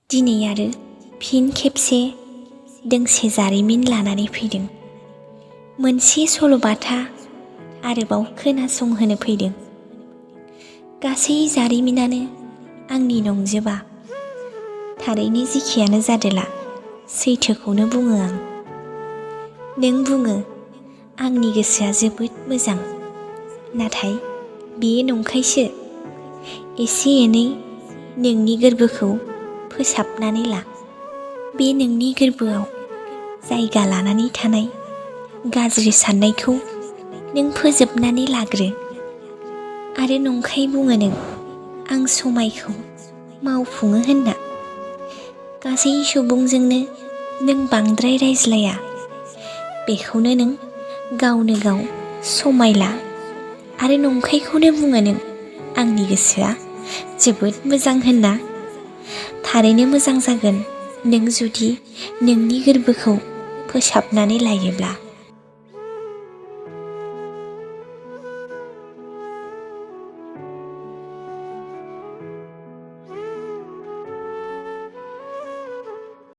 दिनै आरो फिन खेबसे दोंसे जारिमिन लानानै फैदों। मोनसे सल'बाथा आरोबाव खोनासंहोनो फैदों। गासै जारिमिनानो आंनि नंजोबा। थारैनो जेखियानो जादोला सैथोखौनो बुङो आं। नों बुङो आंनि गोसोआ जोबोद मोजां, नाथाय बेयो नंखायसो। एसे एनै नोंनि गोरबोखौ फोसाबनानै ला। बे नोंनि गोरबोआव जायगा लानानै थानाय गाज्रि साननायखौ नों फोजोबनानै लाग्रो। आरो नंखाय बुङो नों आं समायखौ मावफुङो होनना। गासै सुबुंजोंनो नों बांद्राय रायज्लाया, बेखौनो नों गावनो गाव समायला। आरो नंखायखौनो बुङो नों आंनि गोसोआ जोबोद मोजां होनना। थारैनो मोजां जागोन नों जुदि नोंनि गोरबोखौ फोसाबनानै लायोब्ला।